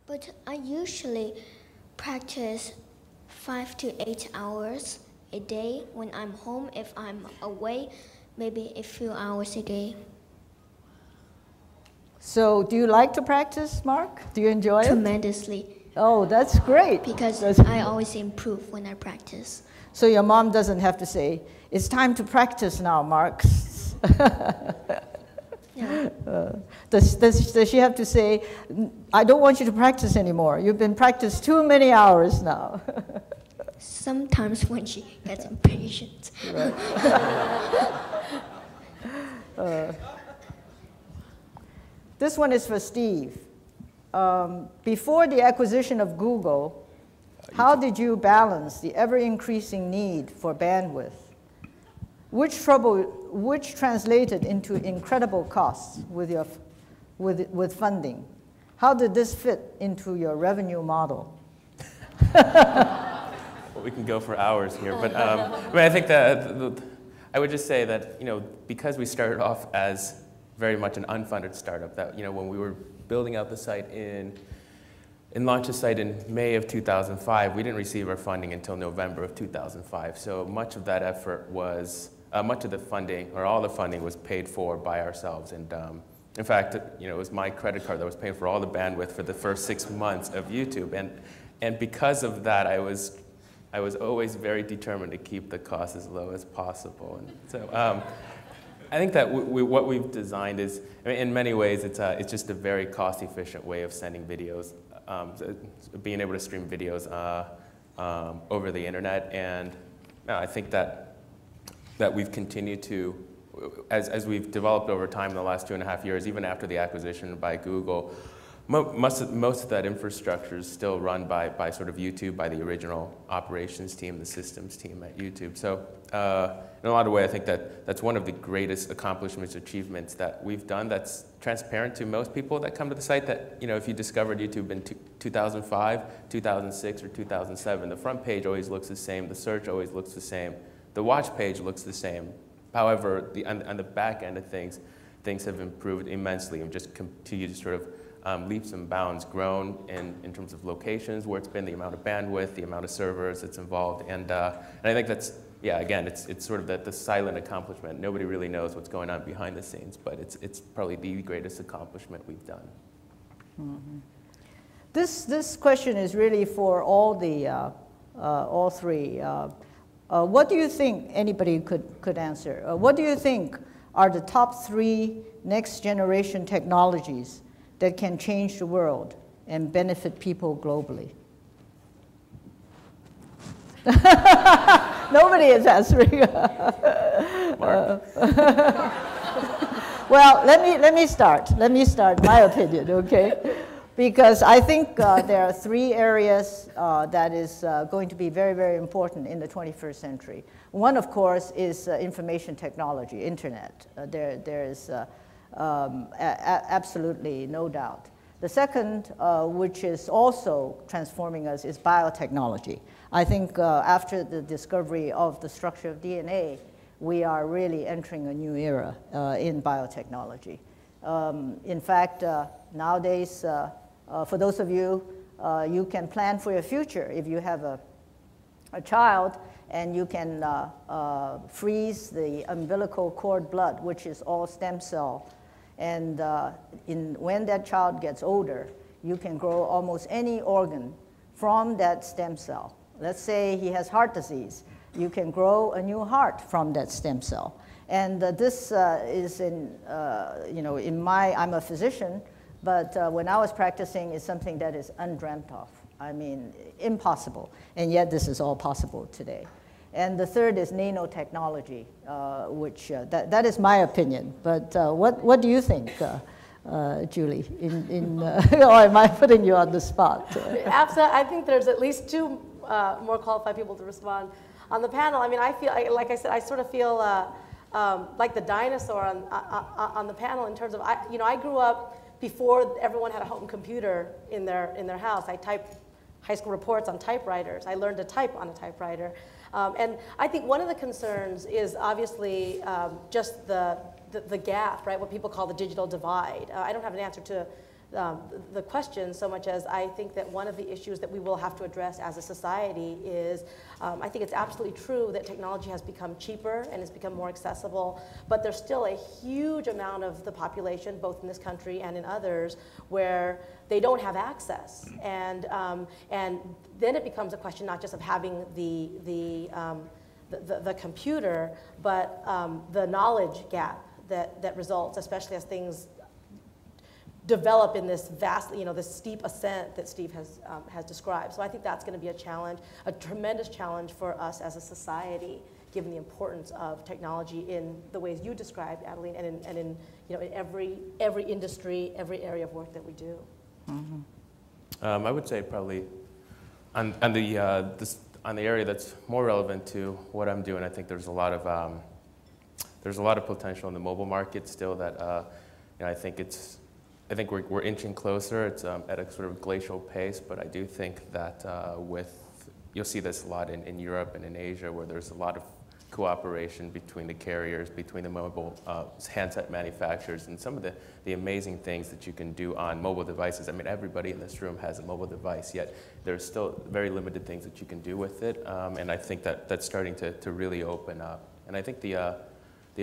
But I usually practice 5 to 8 hours a day when I'm home. If I'm away, maybe a few hours a day. So do you like to practice, Marc? Do you enjoy it? Tremendously. Oh, that's great. Because I always improve when I practice. So your mom doesn't have to say, it's time to practice now, Marc. No. Does she have to say, I don't want you to practice anymore. You've been practiced too many hours now. Sometimes when she gets impatient. Right. This one is for Steve. Before the acquisition of Google, how did you balance the ever-increasing need for bandwidth, which translated into incredible costs with funding? How did this fit into your revenue model? Well, we can go for hours here, but I mean, I think that I would just say that because we started off as very much an unfunded startup, that when we were building out the site and launched the site in May of 2005, we didn't receive our funding until November of 2005. So much of that effort was, much of the funding, or all the funding, was paid for by ourselves. And in fact, it was my credit card that was paying for all the bandwidth for the first 6 months of YouTube. And because of that, I was always very determined to keep the cost as low as possible. And so I think that what we've designed is, I mean, in many ways, it's just a very cost-efficient way of sending videos, being able to stream videos over the internet. And I think that we've continued to, as we've developed over time in the last 2.5 years, even after the acquisition by Google, most of that infrastructure is still run by sort of YouTube, by the original operations team, the systems team at YouTube. So in a lot of ways, I think that's one of the greatest accomplishments, achievements that we've done that's transparent to most people that come to the site, that if you discovered YouTube in 2005, 2006, or 2007, the front page always looks the same, the search always looks the same, the watch page looks the same. However, on the back end of things have improved immensely and just continue to sort of leaps and bounds, grown in terms of locations, where it's been, the amount of bandwidth, the amount of servers that's involved. And I think that's, again, it's sort of the silent accomplishment. Nobody really knows what's going on behind the scenes, but it's probably the greatest accomplishment we've done. Mm-hmm. This question is really for all three. What do you think, anybody could answer, what do you think are the top 3 next generation technologies that can change the world and benefit people globally? Nobody is answering. Well, let me start. Let me start my opinion, okay? Because I think there are 3 areas that is going to be very, very important in the 21st century. One, of course, is information technology, internet. There is absolutely no doubt. The second, which is also transforming us, is biotechnology. I think after the discovery of the structure of DNA, we are really entering a new era in biotechnology. In fact, nowadays, for those of you, you can plan for your future. If you have a child and you can freeze the umbilical cord blood, which is all stem cell, and when that child gets older, you can grow almost any organ from that stem cell. Let's say he has heart disease. You can grow a new heart from that stem cell. And this is I'm a physician, but when I was practicing, it's something that is undreamt of. I mean, impossible. And yet this is all possible today. And the third is nanotechnology, which that is my opinion. But what do you think, Julie? Or am I putting you on the spot? Absolutely. I think there's at least 2 more qualified people to respond on the panel. I mean, I feel, like I said, I sort of feel like the dinosaur on the panel in terms of, I grew up before everyone had a home computer in their house. I typed high school reports on typewriters. I learned to type on a typewriter. And I think one of the concerns is obviously just the gap, right? What people call the digital divide. I don't have an answer to the question so much as I think that one of the issues that we will have to address as a society is, I think it's absolutely true that technology has become cheaper and it's become more accessible, but there's still a huge amount of the population, both in this country and in others, where they don't have access. And then it becomes a question not just of having the computer, but the knowledge gap that results, especially as things develop in this vast, this steep ascent that Steve has described. So I think that's going to be a challenge, a tremendous challenge for us as a society, given the importance of technology in the ways you described, Adeline, and in in every industry, every area of work that we do. Mm-hmm. I would say probably on the area that's more relevant to what I'm doing, I think there's a lot of potential in the mobile market still that I think we're inching closer. It's at a sort of glacial pace, but I do think that you'll see this a lot in Europe and in Asia, where there's a lot of cooperation between the carriers, between the mobile handset manufacturers, and some of the amazing things that you can do on mobile devices. I mean, everybody in this room has a mobile device, yet there's still very limited things that you can do with it, and I think that's starting to really open up. And I think the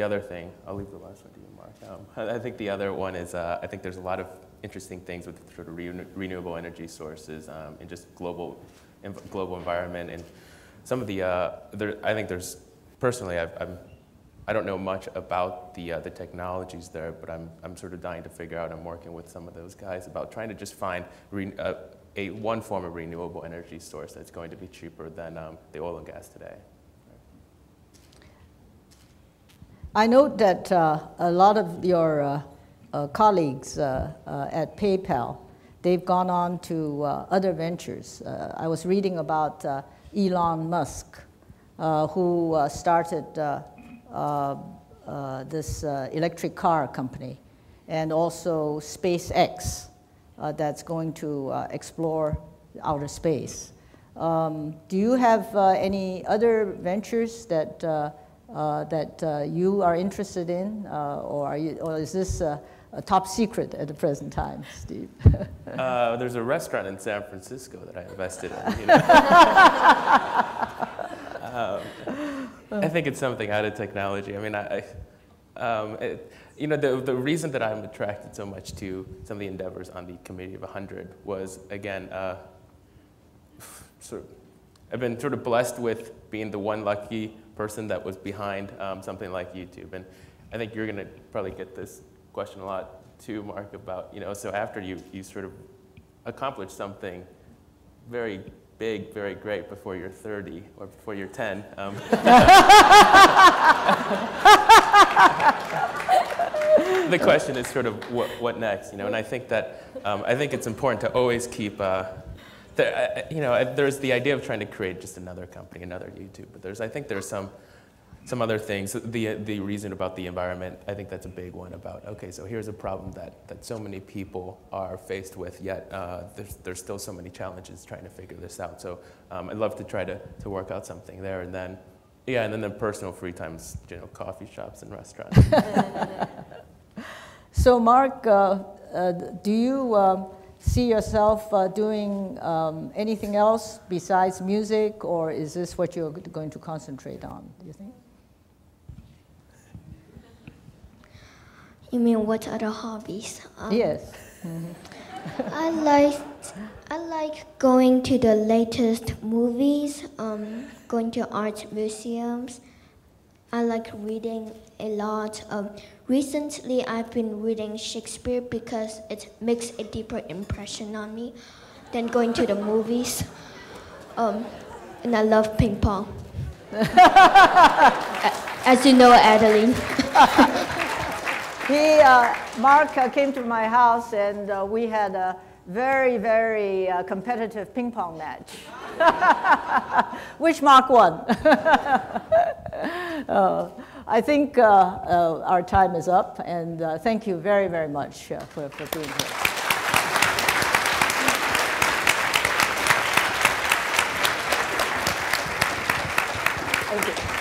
other thing, I'll leave the last one to you, Mark. I think the other one is, I think there's a lot of interesting things with sort of renewable energy sources and just global environment. And some of I think there's, personally, I don't know much about the technologies there, but I'm sort of dying to figure out. I'm working with some of those guys about trying to just find one form of renewable energy source that's going to be cheaper than the oil and gas today. I note that a lot of your colleagues at PayPal, they've gone on to other ventures. I was reading about Elon Musk, who started this electric car company, and also SpaceX that's going to explore outer space. Do you have any other ventures that you are interested in, or is this a top secret at the present time, Steve? There's a restaurant in San Francisco that I invested in. I think it's something out of technology. I mean, the reason that I'm attracted so much to some of the endeavors on the Committee of 100 was, again, I've been sort of blessed with being the one lucky person that was behind something like YouTube. And I think you're going to probably get this question a lot too, Mark, about, so after you sort of accomplish something very big, very great before you're 30 or before you're 10. The question is sort of what next, And I think that I think it's important to always keep. There's the idea of trying to create just another company, another YouTube, but I think there's some other things. The reason about the environment, I think that's a big one about, okay, so here's a problem that so many people are faced with, yet there's still so many challenges trying to figure this out. So I'd love to try to work out something there, and then, and then the personal free times, coffee shops and restaurants. So Marc, do you see yourself doing anything else besides music, or is this what you're going to concentrate on, do you think? You mean what other hobbies? Yes. I like going to the latest movies, going to art museums. I like reading a lot. Recently, I've been reading Shakespeare because it makes a deeper impression on me than going to the movies. And I love ping pong. As you know, Adeline. Marc came to my house, and we had a very, very competitive ping pong match, which Marc won. I think our time is up, and thank you very, very much for being here. Thank you.